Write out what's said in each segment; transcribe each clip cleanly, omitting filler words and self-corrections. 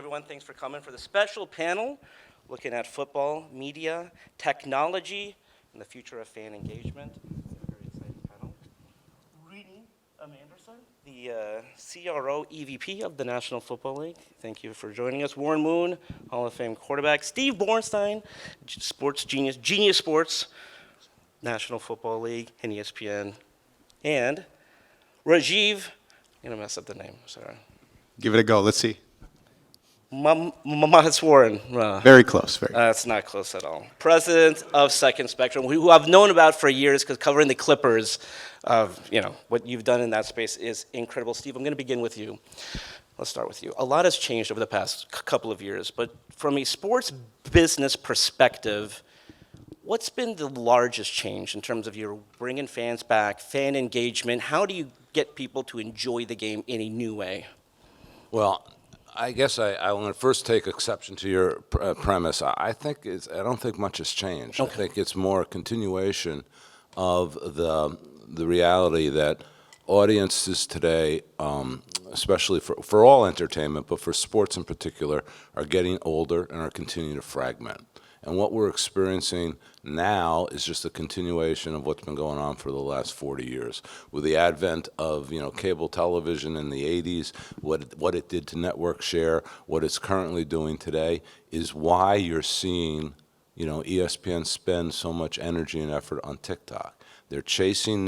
everyone. Thanks for coming for the special panel looking at football, media, technology, and the future of fan engagement. It's a very exciting panel. Renie, the CRO EVP of the National Football League. Thank you for joining us. Warren Moon, Hall of Fame quarterback. Steve Bornstein, sports genius, Genius Sports, National Football League, and ESPN. And Rajiv, I'm going to mess up the name, sorry. Give it a go, let's see. Maheswaran. Very close, very close. It's not close at all. President of Second Spectrum, who I've known about for years because covering the Clippers, what you've done in that space is incredible. Steve, I'm going to begin with you. Let's start with you. A lot has changed over the past couple of years, but from a sports business perspective, what's been the largest change in terms of your bringing fans back, fan engagement? How do you get people to enjoy the game in a new way? Well, I guess I want to first take exception to your premise. I don't think much has changed. Okay. I think it's more a continuation of the reality that audiences today, especially for all entertainment, but for sports in particular, are getting older and are continuing to fragment. And what we're experiencing now is just a continuation of what's been going on for the last 40 years. With the advent of cable television in the 80s, what it did to network share, what it's currently doing today, is why you're seeing ESPN spend so much energy and effort on TikTok. They're chasing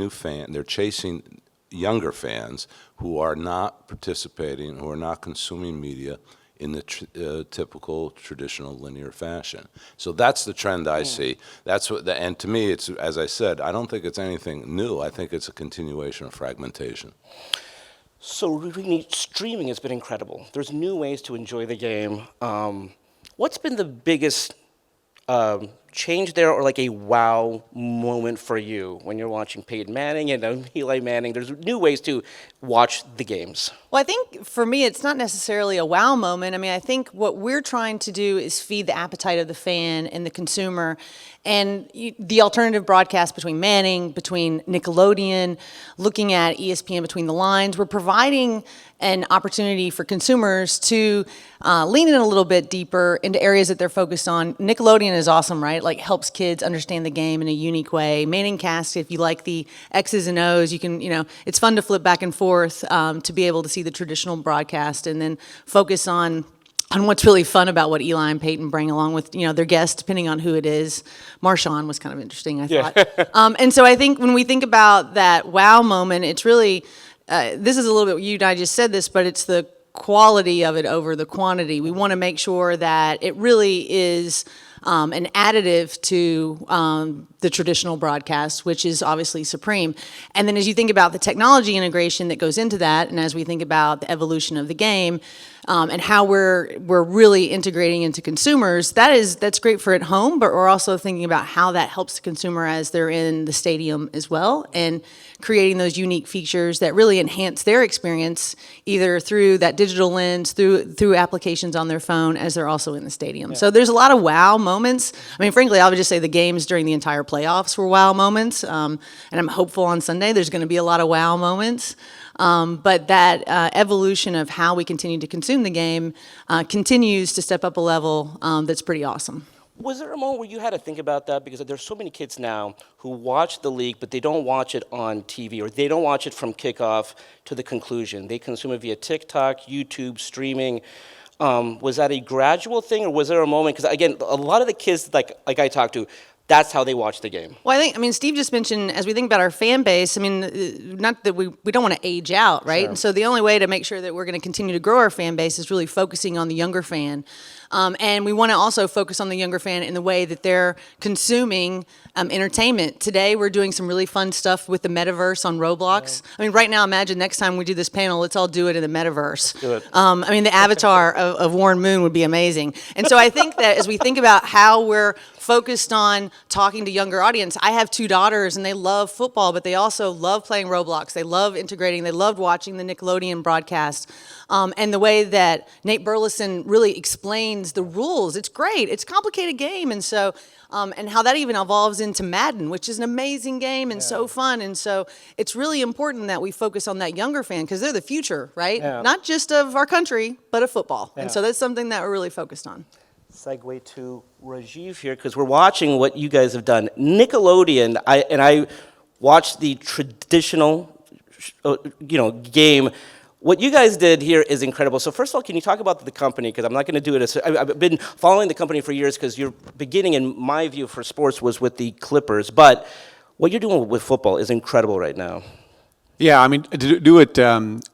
they're chasing younger fans who are not participating, who are not consuming media in the typical traditional linear fashion. So that's the trend I see. That's and to me, it's, as I said, I don't think it's anything new. I think it's a continuation of fragmentation. So streaming has been incredible. There's new ways to enjoy the game. What's been the biggest change there, or like a wow moment for you when you're watching Peyton Manning and Eli Manning? There's new ways to watch the games. Well, I think for me, it's not necessarily a wow moment. I mean, I think what we're trying to do is feed the appetite of the fan and the consumer. And the alternative broadcast between Manning, between Nickelodeon, looking at ESPN between the lines, we're providing an opportunity for consumers to lean in a little bit deeper into areas that they're focused on. Nickelodeon is awesome, right? Like, helps kids understand the game in a unique way. Manning Cast, if you like the X's and O's, you can, it's fun to flip back and forth to be able to see the traditional broadcast and then focus on what's really fun about what Eli and Peyton bring along with, their guests, depending on who it is. Marshawn was kind of interesting, I thought. And so I think when we think about that wow moment, it's really, this is a little bit, you and I just said this, but it's the quality of it over the quantity. We want to make sure that it really is an additive to the traditional broadcast, which is obviously supreme. And then as you think about the technology integration that goes into that, and as we think about the evolution of the game, and how we're really integrating into consumers, that's great for at home, but we're also thinking about how that helps the consumer as they're in the stadium as well, and creating those unique features that really enhance their experience, either through that digital lens, through applications on their phone, as they're also in the stadium. Yeah. So there's a lot of wow moments. I mean, frankly, I would just say the games during the entire playoffs were wow moments, and I'm hopeful on Sunday there's going to be a lot of wow moments. But that evolution of how we continue to consume the game continues to step up a level that's pretty awesome. Was there a moment where you had to think about that? Because there's so many kids now who watch the league, but they don't watch it on TV, or they don't watch it from kickoff to the conclusion. They consume it via TikTok, YouTube, streaming. Was that a gradual thing, or was there a moment? Because, again, a lot of the kids like I talked to, that's how they watch the game. Well, I mean, Steve just mentioned, as we think about our fan base, I mean, not that we don't want to age out, right? Sure. And so the only way to make sure that we're going to continue to grow our fan base is really focusing on the younger fan. And we want to also focus on the younger fan in the way that they're consuming entertainment. Today, we're doing some really fun stuff with the metaverse on Roblox. Right. I mean, right now, imagine next time we do this panel, let's all do it in the metaverse. Do it. I mean, the avatar of Warren Moon would be amazing. And so I think that as we think about how we're focused on talking to younger audience. I have 2 daughters, and they love football, but they also love playing Roblox. They love integrating. They loved watching the Nickelodeon broadcast. And the way that Nate Burleson really explains the rules, it's great. It's a complicated game, and so and how that even evolves into Madden, which is an amazing game and so fun. And so it's really important that we focus on that younger fan because they're the future, right? Yeah. Not just of our country, but of football. Yeah. And so that's something that we're really focused on. Segue to Rajiv here because we're watching what you guys have done. Nickelodeon, I watched the traditional, game. What you guys did here is incredible. So first of all, can you talk about the company? Because I'm not going to do it. I've been following the company for years because your beginning, in my view, for sports was with the Clippers. But what you're doing with football is incredible right now. Yeah, I mean, to do it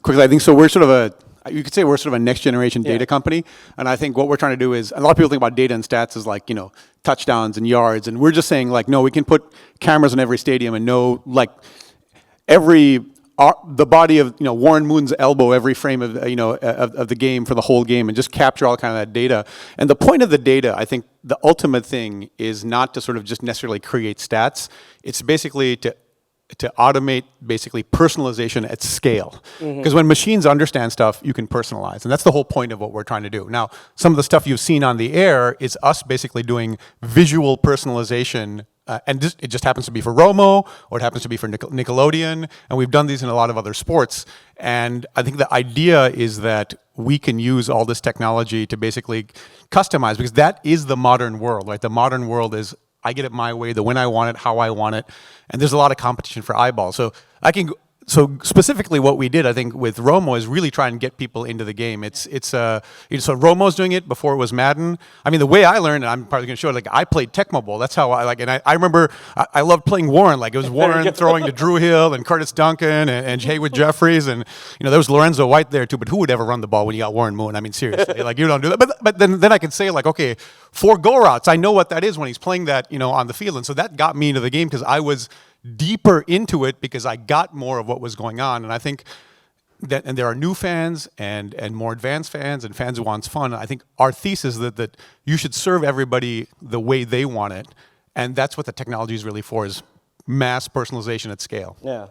quickly, I think so. We're sort of you could say we're sort of a next generation data company. And I think what we're trying to do is, a lot of people think about data and stats as like, touchdowns and yards. And we're just saying like, no, we can put cameras in every stadium and know like the body of Warren Moon's elbow every frame of of the game for the whole game and just capture all kind of that data. And the point of the data, I think the ultimate thing is not to sort of just necessarily create stats. It's basically to automate basically personalization at scale. Because when machines understand stuff, you can personalize. And that's the whole point of what we're trying to do. Now, some of the stuff you've seen on the air is us basically doing visual personalization. And it just happens to be for Romo, or it happens to be for Nickelodeon, and we've done these in a lot of other sports. And I think the idea is that we can use all this technology to basically customize, because that is the modern world, right? The modern world is, I get it my way, when I want it, how I want it, and there's a lot of competition for eyeballs. So specifically what we did, I think, with Romo is really try and get people into the game. So Romo's doing it before it was Madden. I mean, the way I learned, and I'm probably going to show it, like I played Tecmo Bowl. That's how I remember I loved playing Warren. Like it was Warren throwing to Drew Hill and Curtis Duncan and Haywood Jeffries. And, there was Lorenzo White there too, but who would ever run the ball when you got Warren Moon? I mean, seriously, like you don't do that. But then I could say like, okay, 4 go routes. I know what that is when he's playing that, on the field. And so that got me into the game because I was deeper into it because I got more of what was going on. And I think that, and there are new fans and more advanced fans and fans who want fun. I think our thesis is that you should serve everybody the way they want it. And that's what the technology is really for, is mass personalization at scale. Yeah.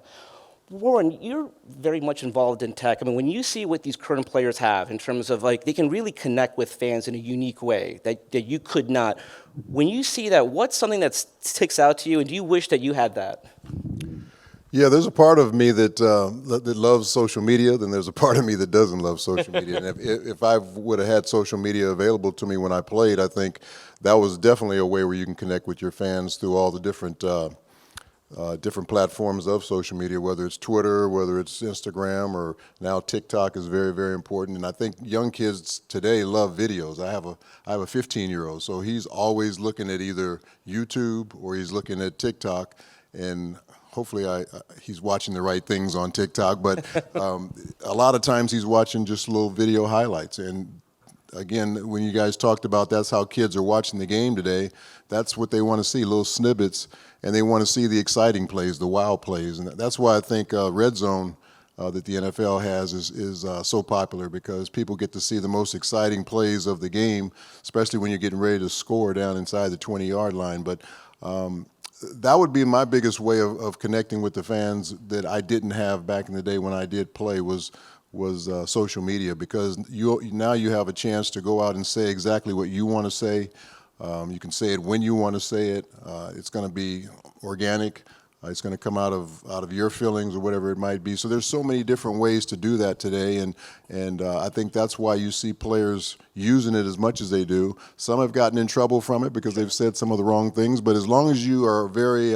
Warren, you're very much involved in tech. I mean, when you see what these current players have in terms of like, they can really connect with fans in a unique way that you could not. When you see that, what's something that sticks out to you, and do you wish that you had that? Yeah, there's a part of me that loves social media, then there's a part of me that doesn't love social media. And if I would have had social media available to me when I played, I think that was definitely a way where you can connect with your fans through all the different platforms of social media, whether it's Twitter, whether it's Instagram, or now TikTok is very, very important. And I think young kids today love videos. I have a 15-year-old, so he's always looking at either YouTube or he's looking at TikTok, and hopefully he's watching the right things on TikTok. But a lot of times he's watching just little video highlights. And again, when you guys talked about that's how kids are watching the game today, that's what they want to see, little snippets. And they want to see the exciting plays, the wow plays. And that's why I think Red Zone that the NFL has is so popular, because people get to see the most exciting plays of the game, especially when you're getting ready to score down inside the 20-yard line. But that would be my biggest way of connecting with the fans that I didn't have back in the day when I did play was social media, because now you have a chance to go out and say exactly what you want to say. You can say it when you want to say it. It's going to be organic. It's going to come out of your feelings or whatever it might be. So there's so many different ways to do that today, and I think that's why you see players using it as much as they do. Some have gotten in trouble from it because they've said some of the wrong things, but as long as you are very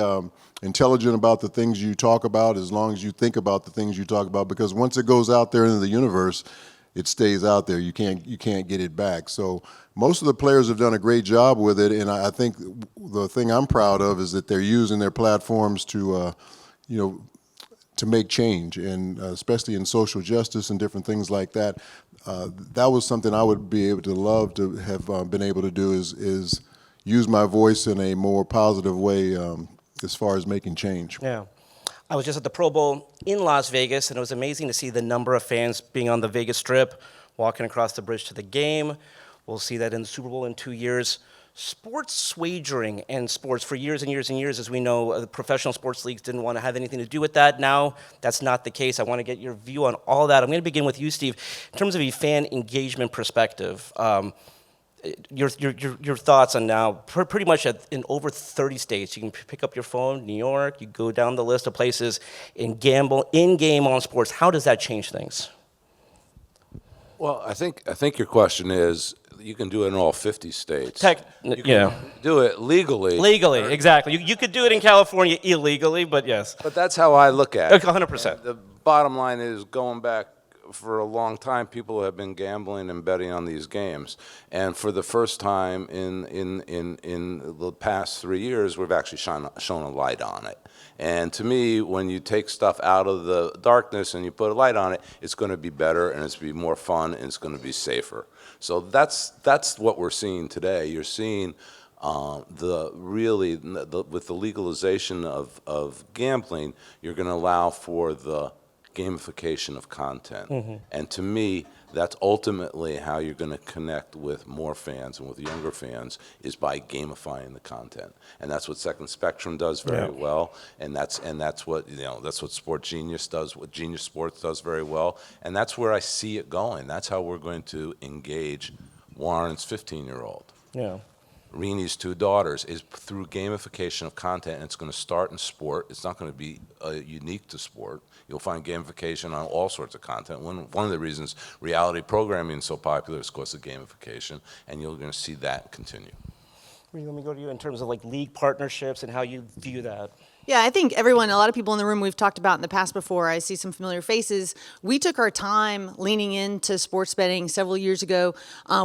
intelligent about the things you talk about, as long as you think about the things you talk about, because once it goes out there into the universe, it stays out there. You can't get it back. So most of the players have done a great job with it, and I think the thing I'm proud of is that they're using their platforms to, to make change, and especially in social justice and different things like that. That was something I would be able to love to have been able to do, is use my voice in a more positive way as far as making change. Yeah. I was just at the Pro Bowl in Las Vegas, and it was amazing to see the number of fans being on the Vegas Strip, walking across the bridge to the game. We'll see that in the Super Bowl in 2 years. Sports wagering and sports for years and years and years, as we know, the professional sports leagues didn't want to have anything to do with that. Now, that's not the case. I want to get your view on all that. I'm going to begin with you, Steve. In terms of a fan engagement perspective, your thoughts on now, pretty much in over 30 states, you can pick up your phone, New York, you go down the list of places and gamble in-game on sports. How does that change things? Well, I think your question is, you can do it in all 50 states. You yeah. can do it legally. Legally, exactly. You could do it in California illegally, but yes. But that's how I look at it. 100%. The bottom line is, going back for a long time, people have been gambling and betting on these games. And for the first time in the past 3 years, we've actually shown a light on it. And to me, when you take stuff out of the darkness and you put a light on it, it's going to be better, and it's going to be more fun, and it's going to be safer. So that's what we're seeing today. You're seeing with the legalization of gambling, you're going to allow for the gamification of content. And to me, that's ultimately how you're going to connect with more fans and with younger fans, is by gamifying the content. And that's what Second Spectrum does very well, and that's what that's what Sport Genius does, what Genius Sports does very well, and that's where I see it going. That's how we're going to engage Warren's 15-year-old. Yeah. Renie's 2 daughters, is through gamification of content, and it's going to start in sport. It's not going to be unique to sport. You'll find gamification on all sorts of content. One of the reasons reality programming is so popular is because of gamification, and you're going to see that continue. Let me go to you in terms of like league partnerships and how you view that. Yeah, I think a lot of people in the room we've talked about in the past before, I see some familiar faces. We took our time leaning into sports betting several years ago.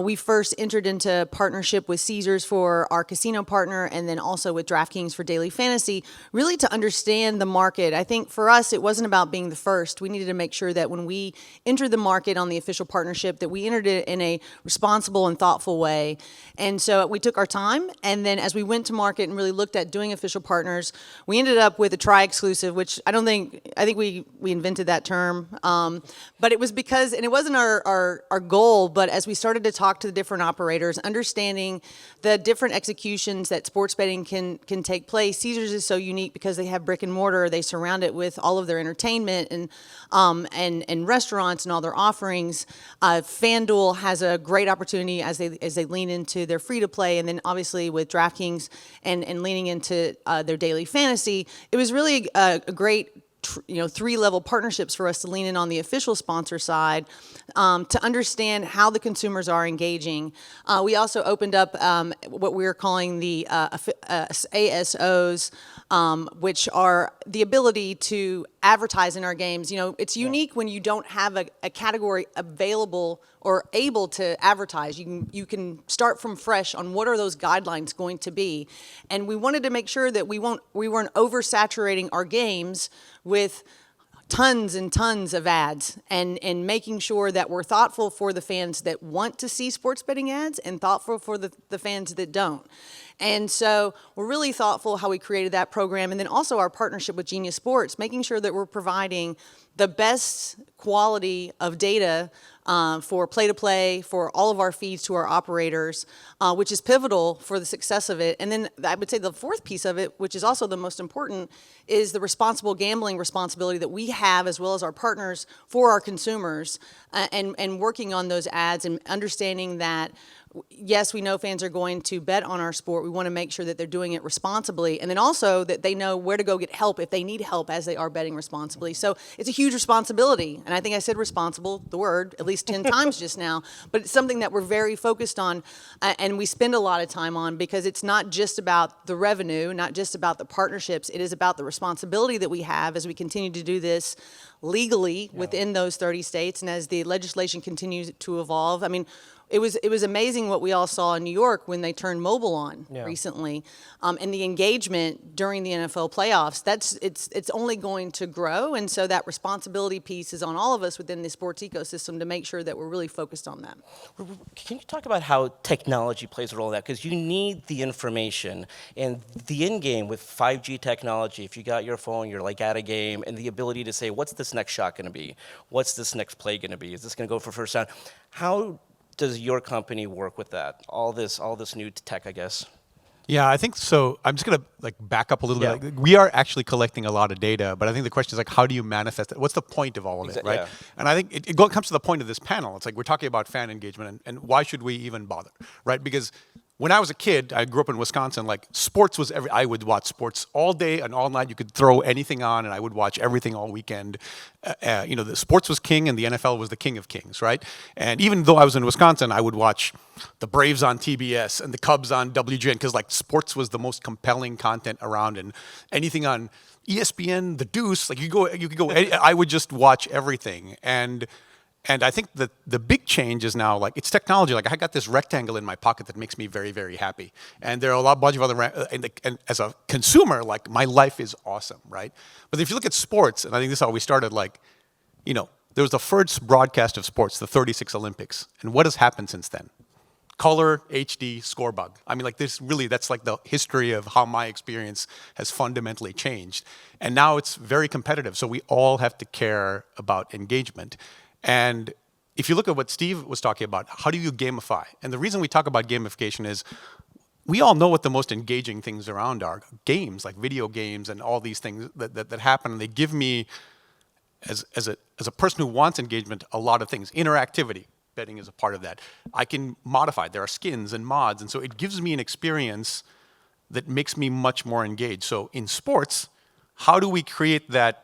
We first entered into partnership with Caesars for our casino partner, and then also with DraftKings for daily fantasy, really to understand the market. I think for us, it wasn't about being the first. We needed to make sure that when we entered the market on the official partnership, that we entered it in a responsible and thoughtful way. And so we took our time, and then as we went to market and really looked at doing official partners, we ended up with a tri-exclusive, which I think we invented that term, but it was because, and it wasn't our goal, but as we started to talk to the different operators, understanding the different executions that sports betting can take place. Caesars is so unique because they have brick and mortar, they surround it with all of their entertainment and restaurants and all their offerings. FanDuel has a great opportunity as they lean into their free-to-play, and then obviously with DraftKings and leaning into their daily fantasy, it was really a great 3-level partnerships for us to lean in on the official sponsor side to understand how the consumers are engaging. We also opened up what we're calling the ASOs, which are the ability to advertise in our games. It's unique when you don't have a category available or able to advertise. You can start from fresh on what are those guidelines going to be. And we wanted to make sure that we weren't oversaturating our games with tons and tons of ads, and making sure that we're thoughtful for the fans that want to see sports betting ads and thoughtful for the fans that don't. And so we're really thoughtful how we created that program, and then also our partnership with Genius Sports, making sure that we're providing the best quality of data for play-to-play, for all of our feeds to our operators, which is pivotal for the success of it. And then I would say the fourth piece of it, which is also the most important, is the responsible gambling responsibility that we have, as well as our partners, for our consumers, and working on those ads and understanding that, yes, we know fans are going to bet on our sport. We want to make sure that they're doing it responsibly, and then also that they know where to go get help if they need help as they are betting responsibly. So it's a huge responsibility, and I think I said responsible, the word, at least 10 times just now, but it's something that we're very focused on, and we spend a lot of time on, because it's not just about the revenue, not just about the partnerships. It is about the responsibility that we have as we continue to do this legally within those 30 states, and as the legislation continues to evolve. I mean, it was amazing what we all saw in New York when they turned mobile on recently, and the engagement during the NFL playoffs. It's only going to grow, and so that responsibility piece is on all of us within the sports ecosystem to make sure that we're really focused on that. Can you talk about how technology plays a role in that? Because you need the information, and the end game with 5G technology, if you got your phone, you're like at a game, and the ability to say, what's this next shot going to be? What's this next play going to be? Is this going to go for first down? How does your company work with that? All this new tech, I guess. Yeah, I think so. I'm just gonna like back up a little Yeah. bit. Like, we are actually collecting a lot of data, but I think the question is like, how do you manifest it? What's the point of all of it, right? Yeah. And I think comes to the point of this panel. It's like we're talking about fan engagement, and why should we even bother, right? Because when I was a kid, I grew up in Wisconsin. Like sports was I would watch sports all day and all night. You could throw anything on, and I would watch everything all weekend. The sports was king, and the NFL was the king of kings, right? And even though I was in Wisconsin, I would watch the Braves on TBS and the Cubs on WGN because like sports was the most compelling content around, and anything on ESPN, The Deuce, like you could go. I would just watch everything, and I think that the big change is now, like, it's technology. Like, I got this rectangle in my pocket that makes me very, very happy. And there are a bunch of other, and as a consumer, like, my life is awesome, right? But if you look at sports, and I think this is how we started, like, there was the first broadcast of sports, the 36 Olympics. And what has happened since then? Color, HD, score bug. I mean, like, that's like the history of how my experience has fundamentally changed. And now it's very competitive. So we all have to care about engagement. And if you look at what Steve was talking about, how do you gamify? And the reason we talk about gamification is we all know what the most engaging things around are. Games, like video games and all these things that happen. And they give me, as a person who wants engagement, a lot of things. Interactivity, betting is a part of that. I can modify. There are skins and mods. And so it gives me an experience that makes me much more engaged. So in sports, how do we create that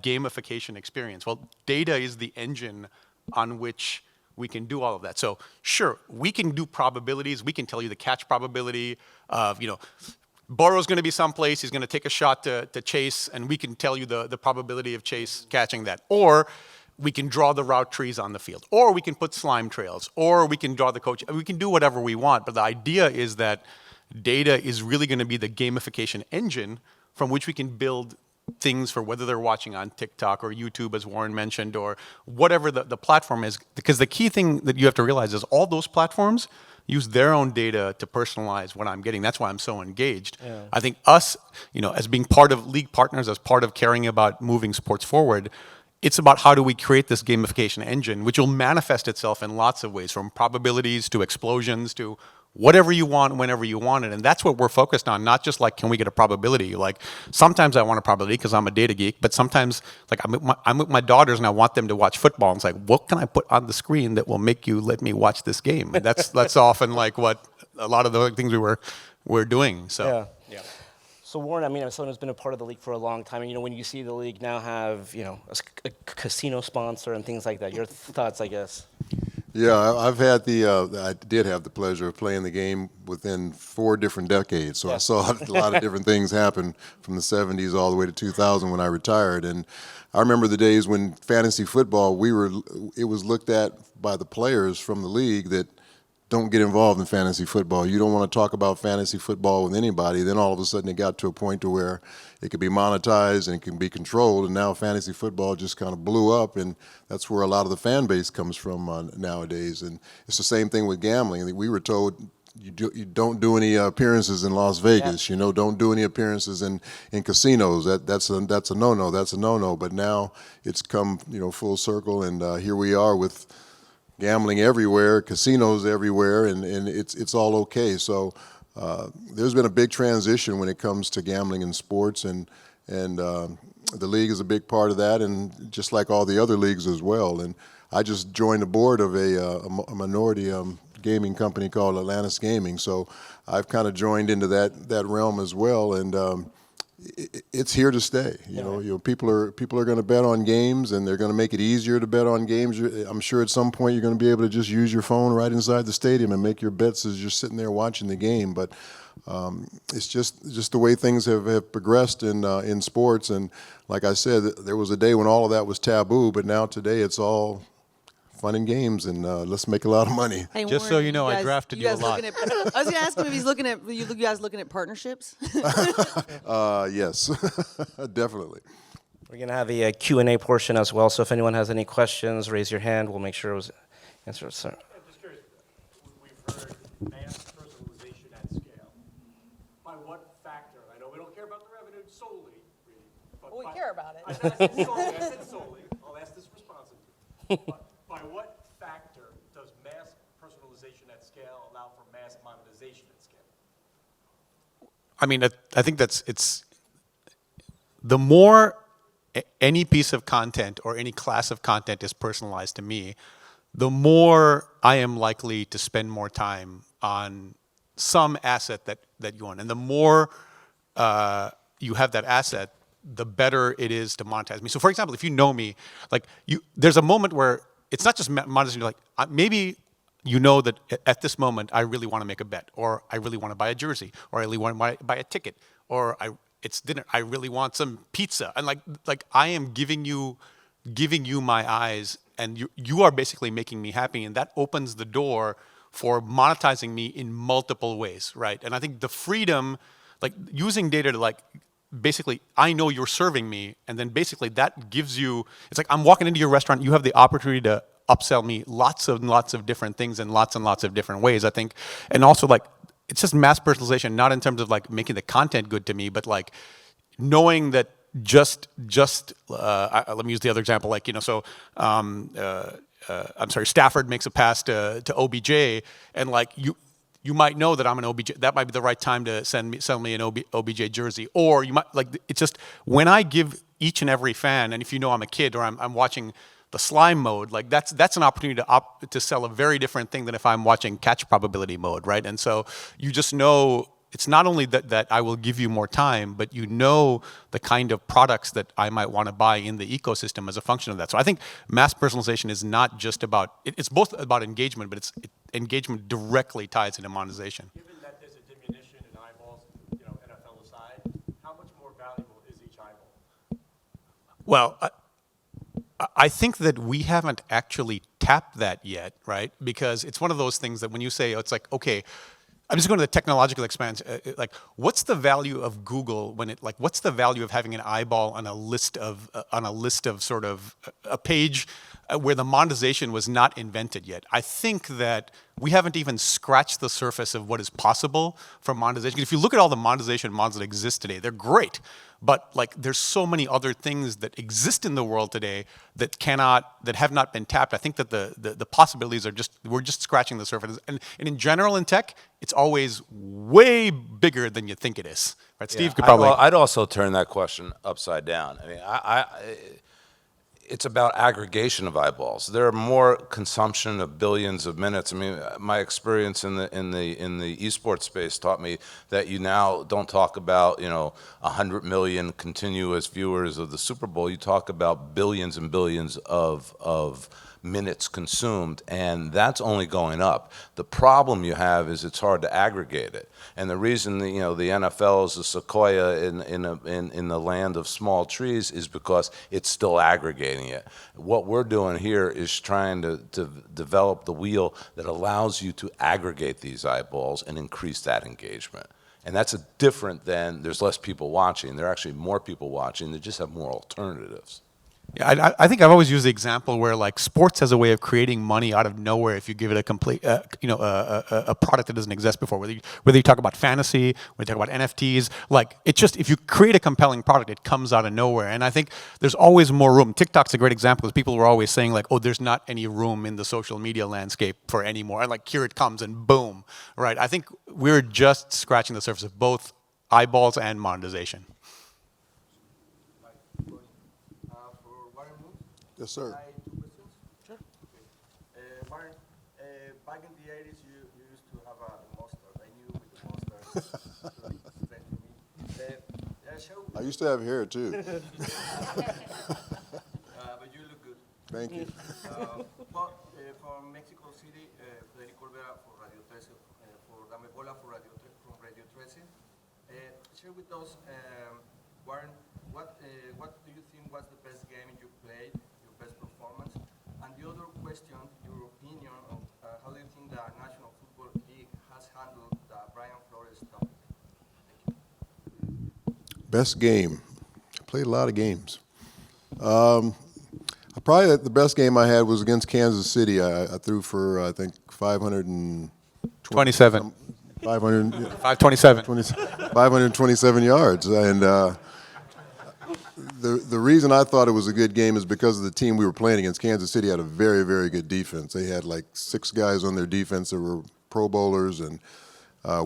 gamification experience? Well, data is the engine on which we can do all of that. So sure, we can do probabilities. We can tell you the catch probability of, Burrow's going to be someplace. He's going to take a shot to Chase, and we can tell you the probability of Chase catching that. Or we can draw the route trees on the field. Or we can put slime trails. Or we can draw the coach. We can do whatever we want. But the idea is that data is really going to be the gamification engine from which we can build things for whether they're watching on TikTok or YouTube, as Warren mentioned, or whatever the platform is. Because the key thing that you have to realize is all those platforms use their own data to personalize what I'm getting. That's why I'm so engaged. Yeah. I think us, as being part of league partners, as part of caring about moving sports forward, it's about how do we create this gamification engine, which will manifest itself in lots of ways, from probabilities to explosions to whatever you want, whenever you want it. And that's what we're focused on, not just like, can we get a probability? Like, sometimes I want a probability because I'm a data geek, but sometimes, like, I'm with my daughters and I want them to watch football. And it's like, what can I put on the screen that will make you let me watch this game? And that's often like what a lot of the things we're doing. So. Yeah. So Warren, I mean, as someone who's been a part of the league for a long time, and when you see the league now have, a casino sponsor and things like that, your thoughts, I guess? Yeah, I did have the pleasure of playing the game within 4 different decades. So I saw a lot of different things happen from the 70s all the way to 2000 when I retired. And I remember the days when fantasy football, it was looked at by the players from the league that don't get involved in fantasy football. You don't want to talk about fantasy football with anybody. Then all of a sudden it got to a point to where it could be monetized and it can be controlled, and now fantasy football just kind of blew up, and that's where a lot of the fan base comes from nowadays. And it's the same thing with gambling. We were told you don't do any appearances in Las Vegas. Yeah. Don't do any appearances in casinos. That's a no-no. That's a no-no. But now it's come full circle, and here we are with gambling everywhere, casinos everywhere, and it's all okay. So there's been a big transition when it comes to gambling in sports, and the league is a big part of that, and just like all the other leagues as well. And I just joined the board of a minority gaming company called Atlantis Gaming, so I've kind of joined into that realm as well, and it's here to stay. People are going to bet on games, and they're going to make it easier to bet on games. I'm sure at some point you're going to be able to just use your phone right inside the stadium and make your bets as you're sitting there watching the game. But it's just the way things have progressed in sports. And like I said, there was a day when all of that was taboo, but now today it's all fun and games, and let's make a lot of money. Hey, Just Warren, so you know, I drafted you a lot. I was going to ask him if he's looking at you guys looking at partnerships. Yes, definitely. We're going to have a Q&A portion as well, so if anyone has any questions, raise your hand. We'll make sure it was answered. Sir. I'm just curious, we've heard mass personalization at scale. By what factor? I know we don't care about the revenue solely, really. But We care about it. I said solely. I'll ask this responsibly. But by what factor does mass personalization at scale allow for mass monetization at scale? I mean, I think it's the more any piece of content or any class of content is personalized to me, the more I am likely to spend more time on some asset that you own. And the more you have that asset, the better it is to monetize me. So for example, if you know me, like there's a moment where it's not just monetizing, you're like, maybe you know that at this moment I really want to make a bet, or I really want to buy a jersey, or I really want to buy a ticket, or it's dinner, I really want some pizza. And like I am giving you my eyes, and you are basically making me happy, and that opens the door for monetizing me in multiple ways, right? And I think the freedom, like using data to like, basically, I know you're serving me, and then basically that gives you, it's like I'm walking into your restaurant, you have the opportunity to upsell me lots and lots of different things in lots and lots of different ways, I think. And also like, it's just mass personalization, not in terms of like making the content good to me, but like knowing that let me use the other example, like, I'm sorry, Stafford makes a pass to OBJ, and like you might know that I'm an OBJ. That might be the right time to sell me an OBJ jersey. Or you might, like, it's just when I give each and every fan, and if you know I'm a kid or I'm watching the slime mode, like that's an opportunity to sell a very different thing than if I'm watching catch probability mode, right? And so you just know it's not only that I will give you more time, but you know the kind of products that I might want to buy in the ecosystem as a function of that. So I think mass personalization is not just about, it's both about engagement, but engagement directly ties into monetization. Given that there's a diminution in eyeballs, NFL aside, how much more valuable is each eyeball? Well, I think that we haven't actually tapped that yet, right? Because it's one of those things that when you say, it's like, okay, I'm just going to the technological expansion. Like, what's the value of Google what's the value of having an eyeball on a list of sort of a page where the monetization was not invented yet? I think that we haven't even scratched the surface of what is possible for monetization. If you look at all the monetization models that exist today, they're great. But like, there's so many other things that exist in the world today that have not been tapped. I think that the possibilities we're just scratching the surface. And in general in tech, it's always way bigger than you think it is. Right? Steve could probably. I'd also turn that question upside down. I mean, it's about aggregation of eyeballs. There are more consumption of billions of minutes. I mean, my experience in the esports space taught me that you now don't talk about 100 million continuous viewers of the Super Bowl. You talk about billions and billions of minutes consumed, and that's only going up. The problem you have is it's hard to aggregate it, and the reason the NFL is a sequoia in the land of small trees is because it's still aggregating it. What we're doing here is trying to develop the wheel that allows you to aggregate these eyeballs and increase that engagement. And that's different than there's less people watching. There are actually more people watching. They just have more alternatives. Yeah, I think I've always used the example where like sports has a way of creating money out of nowhere if you give it a complete, a product that doesn't exist before. Whether you talk about fantasy, whether you talk about NFTs, like it's just if you create a compelling product, it comes out of nowhere. And I think there's always more room. TikTok's a great example because people were always saying like, oh, there's not any room in the social media landscape for any more. And like here it comes and boom, right? I think we're just scratching the surface of both eyeballs and monetization. Yes, sir. Two questions. Sure. Okay. Martin, back in the 80s, you used to have a monster. I knew with the monster. I used to have hair too. But you look good. Thank you. From Mexico City, Federico Olvera for Radio 13, for Dame Bola from Radio 13. Share with us, Warren, what do you think was the best game you played? Best performance, and the other question, your opinion on how do you think the National Football League has handled the Brian Flores topic? Thank you. Best game. I played a lot of games. Probably the best game I had was against Kansas City. I threw for, I think, 527. 527 yards. And the reason I thought it was a good game is because of the team we were playing against. Kansas City had a very, very good defense. They had like 6 guys on their defense that were Pro Bowlers, and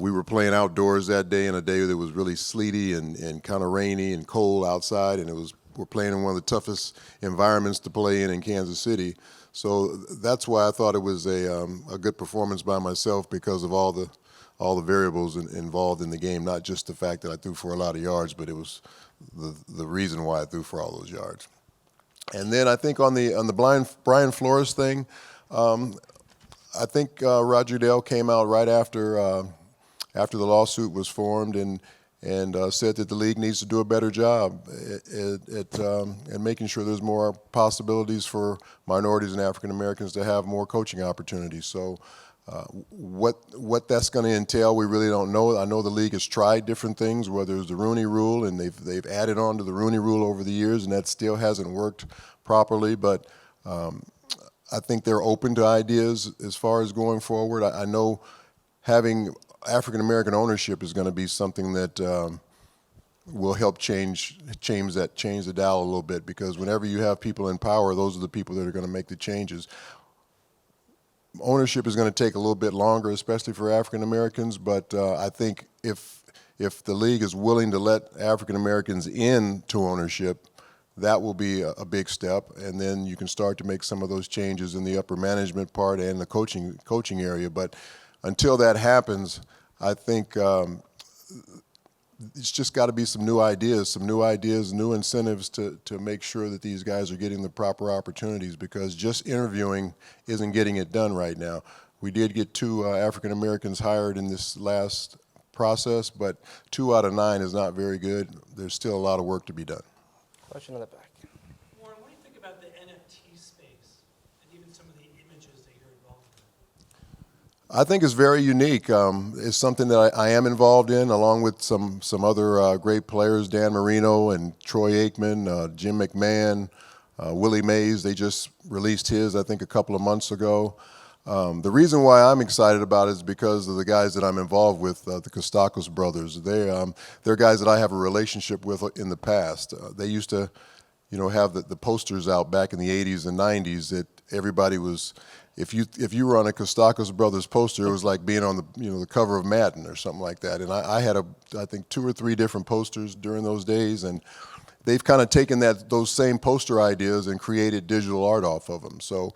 we were playing outdoors that day in a day that was really sleety and kind of rainy and cold outside, and we're playing in one of the toughest environments to play in Kansas City. So that's why I thought it was a good performance by myself, because of all the variables involved in the game, not just the fact that I threw for a lot of yards, but it was the reason why I threw for all those yards. And then I think on the Brian Flores thing, I think Roger Dale came out right after the lawsuit was formed and said that the league needs to do a better job at making sure there's more possibilities for minorities and African Americans to have more coaching opportunities. So what that's going to entail, we really don't know. I know the league has tried different things, whether it's the Rooney Rule, and they've added on to the Rooney Rule over the years, and that still hasn't worked properly. But I think they're open to ideas as far as going forward. I know having African American ownership is going to be something that will help change the dial a little bit, because whenever you have people in power, those are the people that are going to make the changes. Ownership is going to take a little bit longer, especially for African Americans, but I think if the league is willing to let African Americans into ownership, that will be a big step, and then you can start to make some of those changes in the upper management part and the coaching area. But until that happens, I think it's just got to be some new ideas, new incentives to make sure that these guys are getting the proper opportunities, because just interviewing isn't getting it done right now. We did get 2 African Americans hired in this last process, but 2 out of 9 is not very good. There's still a lot of work to be done. Question in the back. Warren, what do you think about the NFT space and even some of the images that you're involved in? I think it's very unique. It's something that I am involved in, along with some other great players, Dan Marino and Troy Aikman, Jim McMahon, Willie Mays. They just released his, I think, a couple of months ago. The reason why I'm excited about it is because of the guys that I'm involved with, the Kostakos brothers. They're guys that I have a relationship with in the past. They used to, have the posters out back in the 80s and 90s that everybody was. If you were on a Kostakos brothers poster, it was like being on the cover of Madden or something like that. And I had I think 2 or 3 different posters during those days, and they've kind of taken those same poster ideas and created digital art off of them. So.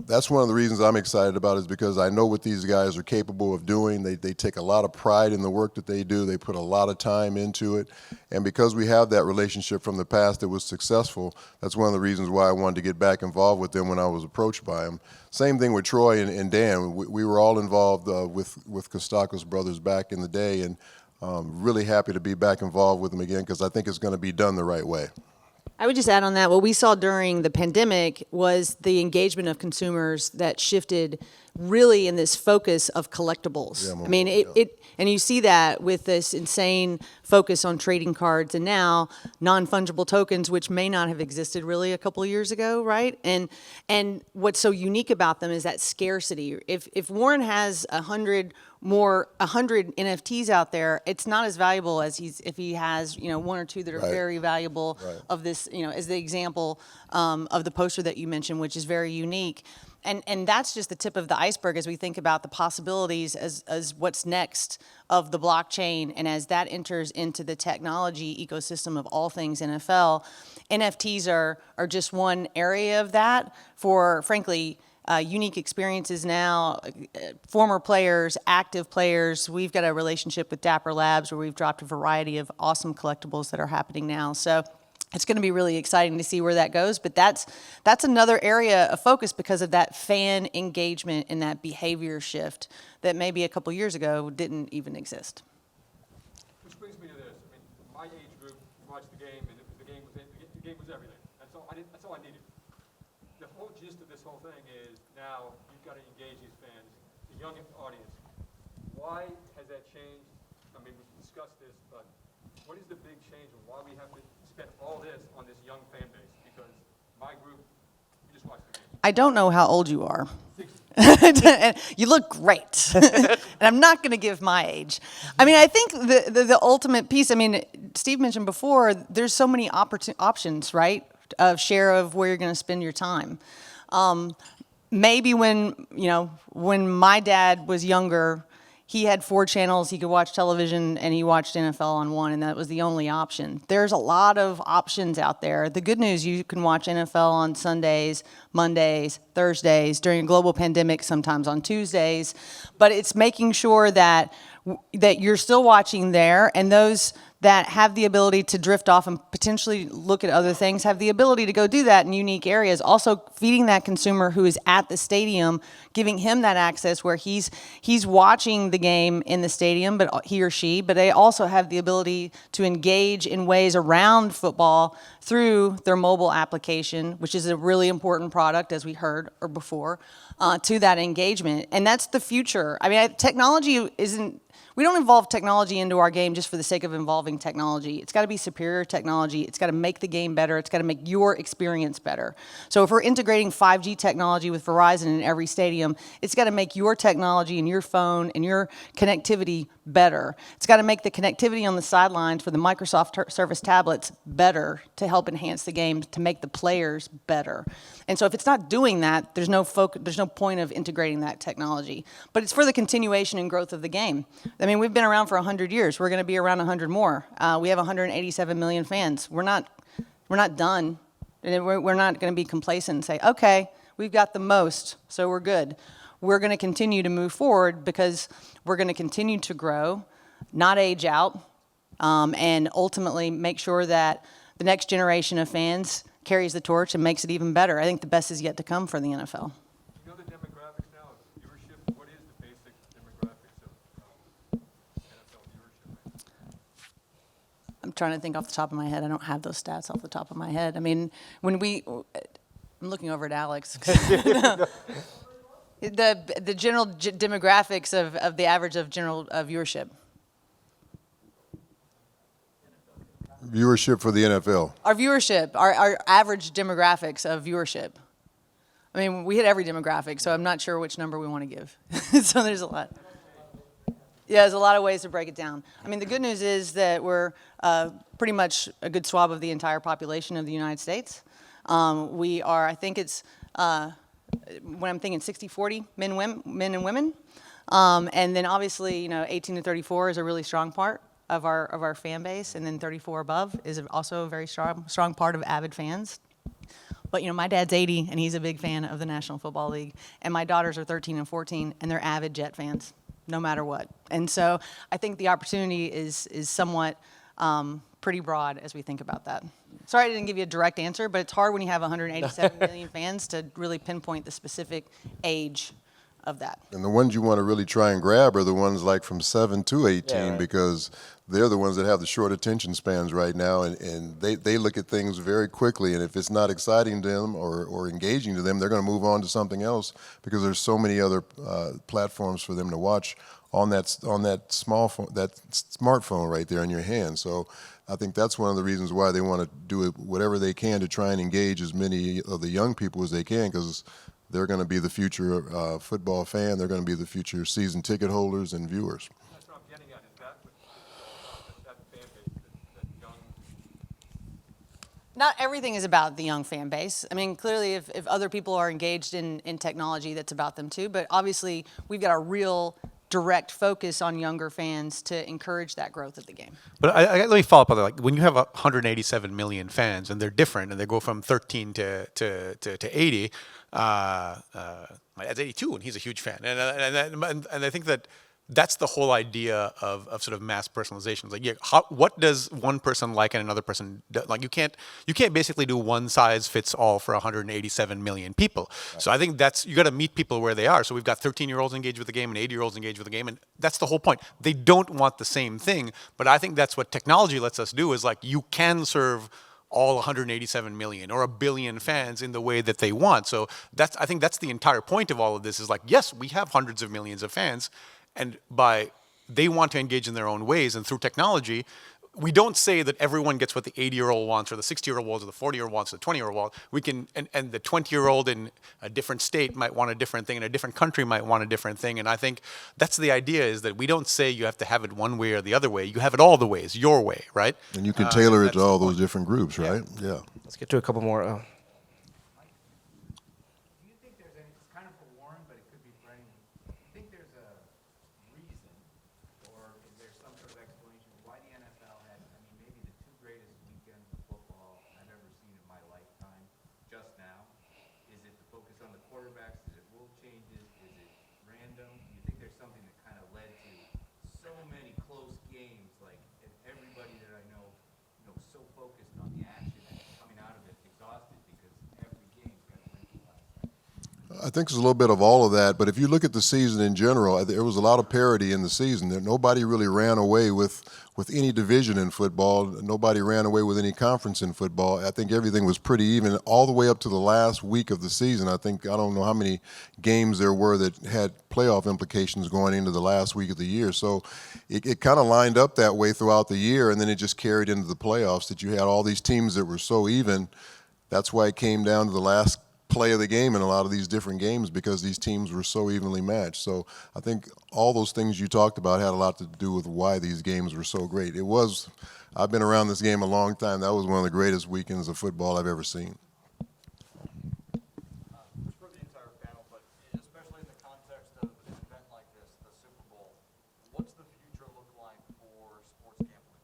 That's one of the reasons I'm excited about it, is because I know what these guys are capable of doing. They take a lot of pride in the work that they do. They put a lot of time into it. And because we have that relationship from the past that was successful, that's one of the reasons why I wanted to get back involved with them when I was approached by them. Same thing with Troy and Dan. We were all involved with Kostakos brothers back in the day, and really happy to be back involved with them again, because I think it's going to be done the right way. I would just add on that, what we saw during the pandemic was the engagement of consumers that shifted really in this focus of collectibles. Yeah, I mean, and you see that with this insane focus on trading cards and now non-fungible tokens, which may not have existed really a couple of years ago, right? And what's so unique about them is that scarcity. If Warren has 100 NFTs out there, it's not as valuable as if he has 1 or 2 that are very valuable. Right. Of this, as the example of the poster that you mentioned, which is very unique. And that's just the tip of the iceberg as we think about the possibilities as what's next of the blockchain, and as that enters into the technology ecosystem of all things NFL. NFTs are just one area of that for, frankly, unique experiences now, former players, active players. We've got a relationship with Dapper Labs where we've dropped a variety of awesome collectibles that are happening now. So it's going to be really exciting to see where that goes. But that's another area of focus because of that fan engagement and that behavior shift that maybe a couple years ago didn't even exist. Which brings me to this. I mean, my age group watched the game, and the game was everything. That's all I needed. The whole gist of this whole thing is now you've got to engage these fans, the young audience. Why has that changed? I mean, we've discussed this, but what is the big change, and why we have to spend all this on this young fan base? Because my group, we just watched the game. I don't know how old you are. You look great. And I'm not going to give my age. I mean, I think the ultimate piece, I mean, Steve mentioned before, there's so many options, right, of share of where you're going to spend your time. maybe when my dad was younger, he had 4 channels. He could watch television, and he watched NFL on one, and that was the only option. There's a lot of options out there. The good news, you can watch NFL on Sundays, Mondays, Thursdays, during a global pandemic, sometimes on Tuesdays. But it's making sure that you're still watching there, and those that have the ability to drift off and potentially look at other things have the ability to go do that in unique areas. Also feeding that consumer who is at the stadium, giving him that access where he's watching the game in the stadium, but he or she, but they also have the ability to engage in ways around football through their mobile application, which is a really important product, as we heard or before, to that engagement. And that's the future. I mean, technology isn't, we don't involve technology into our game just for the sake of involving technology. It's got to be superior technology. It's got to make the game better. It's got to make your experience better. So if we're integrating 5G technology with Verizon in every stadium, it's got to make your technology and your phone and your connectivity better. It's got to make the connectivity on the sidelines for the Microsoft Surface tablets better to help enhance the game, to make the players better. And so if it's not doing that, there's no point of integrating that technology. But it's for the continuation and growth of the game. I mean, we've been around for 100 years. We're going to be around 100 more. We have 187 million fans. We're not done. And we're not going to be complacent and say, okay, we've got the most, so we're good. We're going to continue to move forward because we're going to continue to grow, not age out, and ultimately make sure that the next generation of fans carries the torch and makes it even better. I think the best is yet to come for the NFL. You know the demographics now of viewership? What is the basic demographics of NFL viewership? I'm trying to think off the top of my head. I don't have those stats off the top of my head. I mean, I'm looking over at Alex. The general demographics of the average of general viewership. Viewership for the NFL. Our viewership, our average demographics of viewership. I mean, we hit every demographic, so I'm not sure which number we want to give. So there's a lot. Yeah, there's a lot of ways to break it down. I mean, the good news is that we're pretty much a good swab of the entire population of the United States. We are, I think it's, when I'm thinking 60-40, men and women. And then obviously, 18 to 34 is a really strong part of our fan base, and then 34 above is also a very strong part of avid fans. But my dad's 80 and he's a big fan of the National Football League, and my daughters are 13 and 14 and they're avid Jet fans, no matter what. And so I think the opportunity is somewhat pretty broad as we think about that. Sorry I didn't give you a direct answer, but it's hard when you have 187 million fans to really pinpoint the specific age of that. And the ones you want to really try and grab are the ones like from 7 to 18, because they're the ones that have the short attention spans right now, and they look at things very quickly, and if it's not exciting to them or engaging to them, they're going to move on to something else because there's so many other platforms for them to watch on that small phone, that smartphone right there in your hand. So I think that's one of the reasons why they want to do it, whatever they can to try and engage as many of the young people as they can, because they're going to be the future football fan. They're going to be the future season ticket holders and viewers. That's what I'm getting at. Is that fan base, that young? Not everything is about the young fan base. I mean, clearly, if other people are engaged in technology, that's about them too. But obviously, we've got a real direct focus on younger fans to encourage that growth of the game. But let me follow up on that. Like, when you have 187 million fans and they're different and they go from 13 to 80, my dad's 82 and he's a huge fan. And I think that's the whole idea of sort of mass personalization. It's like, what does one person like and another person like? You can't basically do one size fits all for 187 million people. Right. So I think you got to meet people where they are. So we've got 13-year-olds engaged with the game and 80-year-olds engaged with the game, and that's the whole point. They don't want the same thing, but I think that's what technology lets us do. Is like, you can serve all 187 million or 1 billion fans in the way that they want. So I think that's the entire point of all of this. Is like, yes, we have hundreds of millions of fans. And they want to engage in their own ways, and through technology, we don't say that everyone gets what the 80-year-old wants, or the 60-year-old wants, or the 40-year-old wants, or the 20-year-old wants. We can, and the 20-year-old in a different state might want a different thing, and a different country might want a different thing. And I think that's the idea: is that we don't say you have to have it one way or the other way. You have it all the ways, your way, right? And you can tailor it to all those different groups, right? Yeah. Let's get to a couple more. Do you think there's any, it's kind of I think there's a little bit of all of that, but if you look at the season in general, there was a lot of parity in the season. Nobody really ran away with any division in football. Nobody ran away with any conference in football. I think everything was pretty even all the way up to the last week of the season. I don't know how many games there were that had playoff implications going into the last week of the year. So it kind of lined up that way throughout the year, and then it just carried into the playoffs that you had all these teams that were so even. That's why it came down to the last play of the game in a lot of these different games, because these teams were so evenly matched. So I think all those things you talked about had a lot to do with why these games were so great. I've been around this game a long time. That was one of the greatest weekends of football I've ever seen. For the entire panel, but especially in the context of an event like this, the Super Bowl, what's the future look like for sports gambling?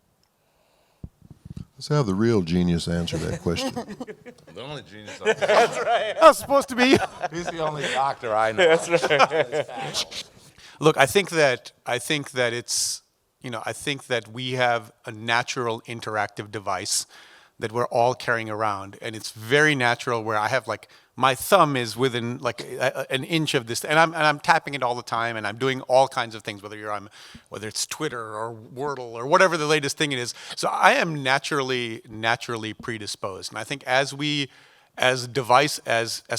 Let's have the real genius answer that question. The only genius up there. That's right. That was supposed to be. He's the only doctor I know. That's right. Look, I think that it's, I think that we have a natural interactive device that we're all carrying around, and it's very natural where I have my thumb is within an inch of this, and I'm tapping it all the time, and I'm doing all kinds of things, whether it's Twitter or Wordle or whatever the latest thing it is. So I am naturally predisposed, and I think as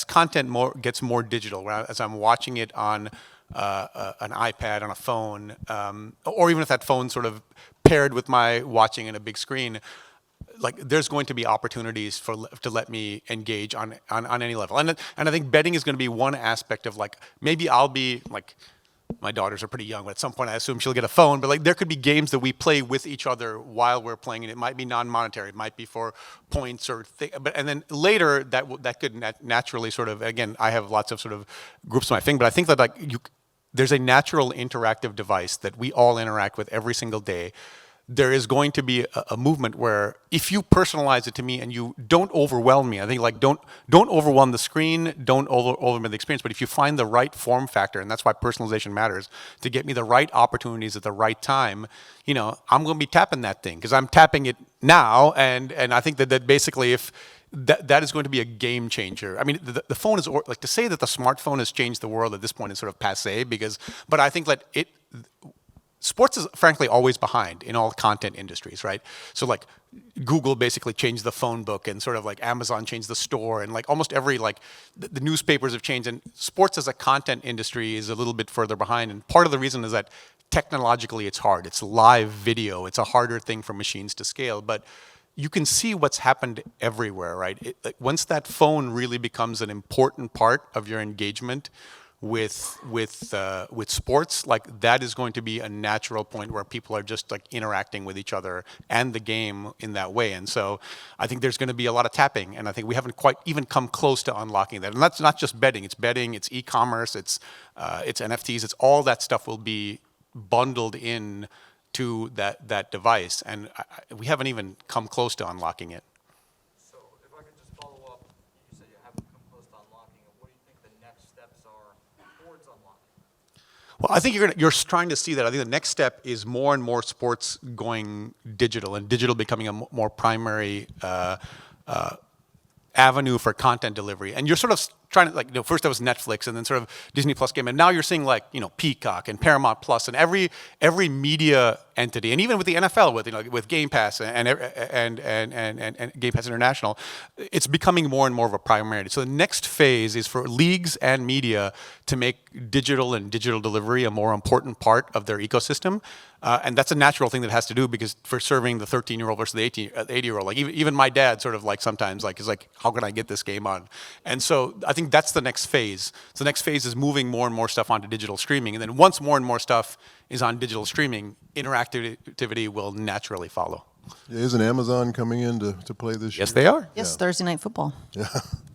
content gets more digital, as I'm watching it on an iPad, on a phone, or even if that phone's sort of paired with my watching in a big screen, there's going to be opportunities to let me engage on any level. And I think betting is going to be one aspect of maybe I'll be my daughters are pretty young, but at some point I assume she'll get a phone, but there could be games that we play with each other while we're playing, and it might be non-monetary, it might be for points and then later that could naturally sort of, again, I have lots of sort of groups of my thing, but I think that there's a natural interactive device that we all interact with every single day. There is going to be a movement where if you personalize it to me and you don't overwhelm me, I think don't overwhelm the screen, don't overwhelm the experience, but if you find the right form factor, and that's why personalization matters, to get me the right opportunities at the right time, I'm going to be tapping that thing because I'm tapping it now, and I think that basically if that is going to be a game changer. I mean, the phone is, to say that the smartphone has changed the world at this point is sort of passé but I think that sports is frankly always behind in all content industries, right? So Google basically changed the phone book, and sort of Amazon changed the store, and almost every the newspapers have changed, and sports as a content industry is a little bit further behind. And part of the reason is that technologically it's hard. It's live video. It's a harder thing for machines to scale, but you can see what's happened everywhere, right? Once that phone really becomes an important part of your engagement with sports, that is going to be a natural point where people are just interacting with each other and the game in that way. And so I think there's going to be a lot of tapping, and I think we haven't quite even come close to unlocking that. And that's not just betting, it's e-commerce, it's NFTs, it's all that stuff will be bundled in to that device, and we haven't even come close to unlocking it. So if I could just follow up, you said you haven't come close to unlocking it. What do you think the next steps are towards unlocking? Well, I think you're trying to see that. I think the next step is more and more sports going digital, and digital becoming a more primary avenue for content delivery. And you're sort of trying to first that was Netflix, and then sort of Disney Plus came, and now you're seeing Peacock and Paramount Plus and every media entity, and even with the NFL with Game Pass and Game Pass International, it's becoming more and more of a priority. So the next phase is for leagues and media to make digital and digital delivery a more important part of their ecosystem. And that's a natural thing that has to do, because for serving the 13-year-old versus the 80-year-old, even my dad sort of sometimes is how can I get this game on? And so I think that's the next phase. So the next phase is moving more and more stuff onto digital streaming. And then once more and more stuff is on digital streaming, interactivity will naturally follow. Yeah, isn't Amazon coming in to play this year? Yes, they are. Yes, Thursday Night Football. Yeah.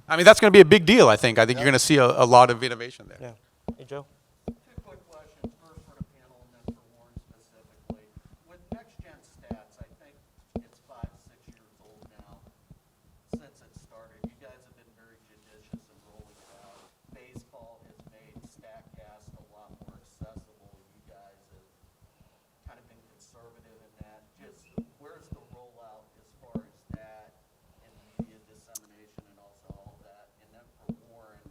I mean, that's going to be a big deal, I think. I think you're going to see a lot of innovation there. Yeah. Hey, Joe. Two quick questions, first for the panel and then for Warren specifically. With next-gen stats, I think it's 5, 6 years old now since it started. You guys have been very judicious in rolling it out. Baseball has made StatCast a lot more accessible. You guys have kind of been conservative in that. Just where's the rollout as far as that and media dissemination and also all that? And then for Warren,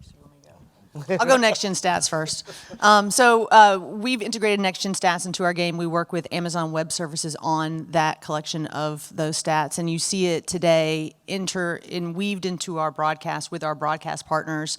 first? You want me to go? I'll go Next Gen Stats first. We've integrated Next Gen Stats into our game. We work with Amazon Web Services on that collection of those stats, and you see it today weaved into our broadcast with our broadcast partners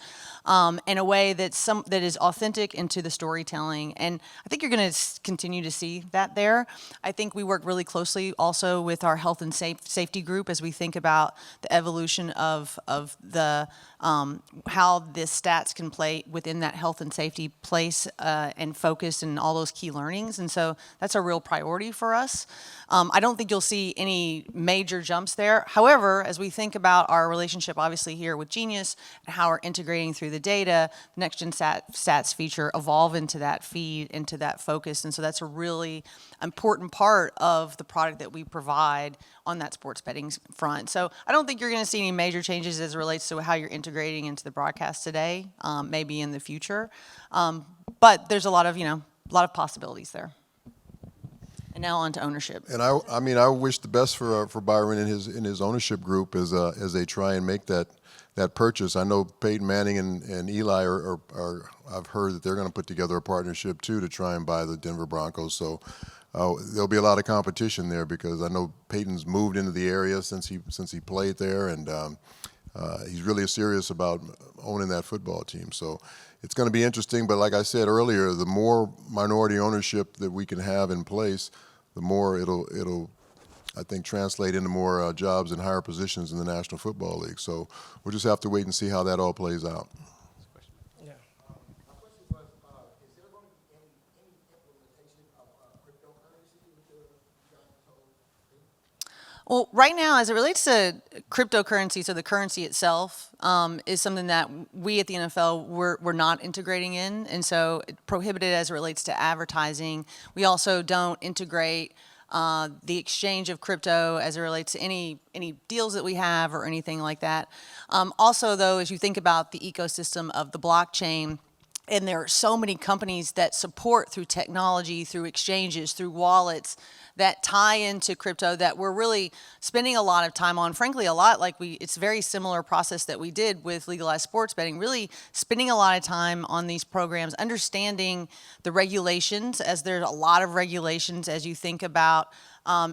in a way that is authentic into the storytelling. And I think you're going to continue to see that there. I think we work really closely also with our health and safety group as we think about the evolution of the how the stats can play within that health and safety place and focus and all those key learnings. And so that's a real priority for us. I don't think you'll see any major jumps there. However, as we think about our relationship, obviously here with Genius, and how we're integrating through the data, the Next Gen Stats feature evolve into that feed, into that focus. And so that's a really important part of the product that we provide on that sports betting front. So I don't think you're going to see any major changes as it relates to how you're integrating into the broadcast today, maybe in the future. But there's a lot of possibilities there. And now on to ownership. And I wish the best for Byron in his ownership group as they try and make that purchase. I know Peyton Manning and Eli are I've heard that they're going to put together a partnership too to try and buy the Denver Broncos. So there'll be a lot of competition there because I know Peyton's moved into the area since he played there, and he's really serious about owning that football team. So it's going to be interesting. But like I said earlier, the more minority ownership that we can have in place, the more it'll I think translate into more jobs and higher positions in the National Football League. So we'll just have to wait and see how that all plays out. Yeah. My question was, is there going to be any implementation of cryptocurrency with the Well, right now, as it relates to cryptocurrency, so the currency itself is something that we at the NFL, we're not integrating in, and so it's prohibited as it relates to advertising. We also don't integrate the exchange of crypto as it relates to any deals that we have or anything like that. Also, though, as you think about the ecosystem of the blockchain, and there are so many companies that support through technology, through exchanges, through wallets that tie into crypto that we're really spending a lot of time on. Frankly, a lot like it's a very similar process that we did with legalized sports betting, really spending a lot of time on these programs, understanding the regulations, as there's a lot of regulations as you think about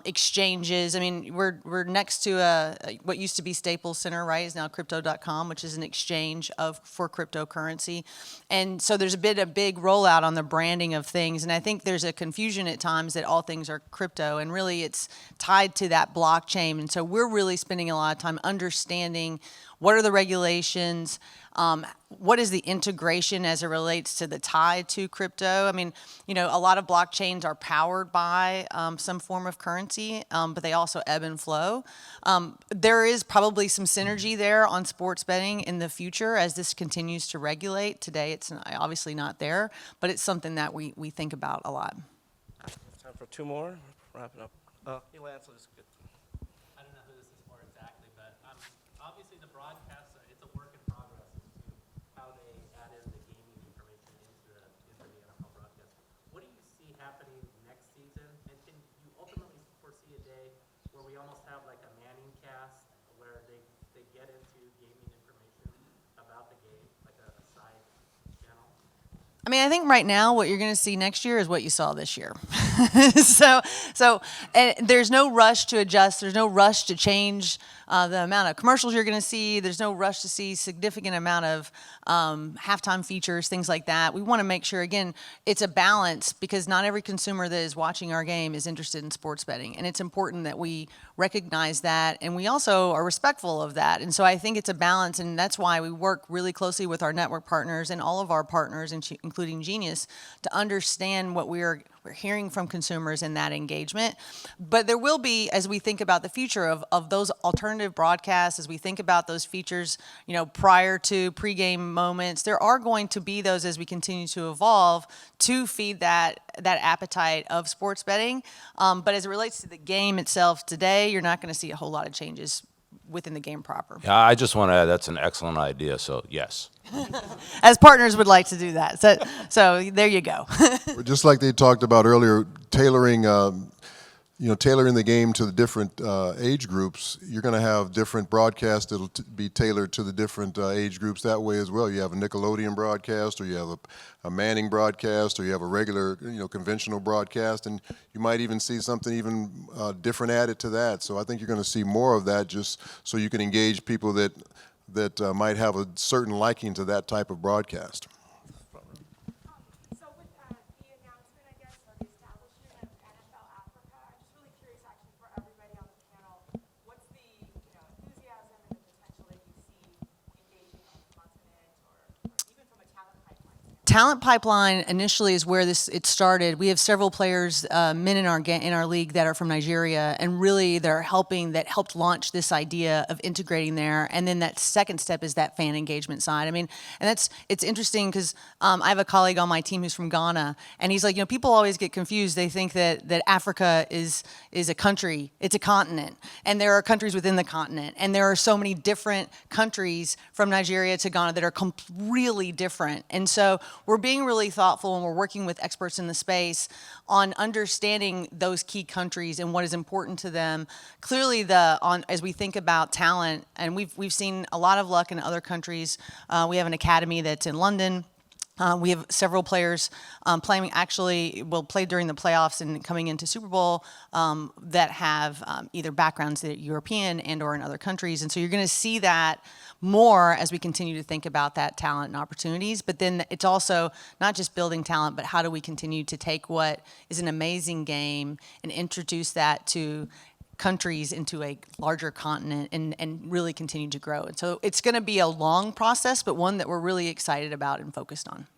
exchanges. I mean, we're next to what used to be Staples Center, right? Is now Crypto.com, which is an exchange for cryptocurrency. And so there's been a big rollout on the branding of things. And I think there's a confusion at times that all things are crypto, and really it's tied to that blockchain. And so we're really spending a lot of time understanding what are the regulations, what is the integration as it relates to the tie to crypto? I mean, a lot of blockchains are powered by some form of currency, but they also ebb and flow. There is probably some synergy there on sports betting in the future as this continues to regulate. Today, it's obviously not there, but it's something that we think about a lot. Time for two more. Wrapping up. Lance, is good. I don't know who this is for exactly, but obviously the broadcast, it's a work in progress as to how they add in the gaming information into the NFL broadcast. What do you see happening next season? And can you ultimately foresee a day where we almost have like a Manning cast where they get into gaming information about the game, like a side channel? I mean, I think right now what you're going to see next year is what you saw this year. And there's no rush to adjust. There's no rush to change the amount of commercials you're going to see. There's no rush to see significant amount of halftime features, things like that. We want to make sure, again, it's a balance because not every consumer that is watching our game is interested in sports betting. And it's important that we recognize that, and we also are respectful of that. And so I think it's a balance, and that's why we work really closely with our network partners and all of our partners, including Genius, to understand what we're hearing from consumers in that engagement. But there will be, as we think about the future of those alternative broadcasts, as we think about those features, prior to pregame moments, there are going to be those as we continue to evolve to feed that appetite of sports betting. But as it relates to the game itself today, you're not going to see a whole lot of changes within the game proper. Yeah, I just want to add that's an excellent idea. So yes. As partners would like to do that. So there you go. Just like they talked about earlier, tailoring tailoring the game to the different age groups, you're going to have different broadcasts that'll be tailored to the different age groups that way as well. You have a Nickelodeon broadcast, or you have a Manning broadcast, or you have a regular, conventional broadcast, and you might even see something even different added to that. So I think you're going to see more of that, just so you can engage people that might have a certain liking to that type of broadcast. So with the announcement, I guess, or the establishment of NFL Africa, I'm just really curious, actually, for everybody on the panel, what's the enthusiasm and the potential that you see engaging on the continent, or even from a talent pipeline standpoint? Talent pipeline initially is where it started. We have several players, men in our league that are from Nigeria, and really that helped launch this idea of integrating there. And then that second step is that fan engagement side. I mean, and it's interesting because I have a colleague on my team who's from Ghana, and he's like, people always get confused. They think that Africa is a country, it's a continent, and there are countries within the continent, and there are so many different countries from Nigeria to Ghana that are really different. And so we're being really thoughtful, and we're working with experts in the space on understanding those key countries and what is important to them. Clearly, as we think about talent, and we've seen a lot of luck in other countries. We have an academy that's in London. We have several players played during the playoffs and coming into Super Bowl that have either backgrounds that are European and or in other countries. And so you're going to see that more as we continue to think about that talent and opportunities. But then it's also not just building talent, but how do we continue to take what is an amazing game and introduce that to countries into a larger continent and really continue to grow. And so it's going to be a long process, but one that we're really excited about and focused on.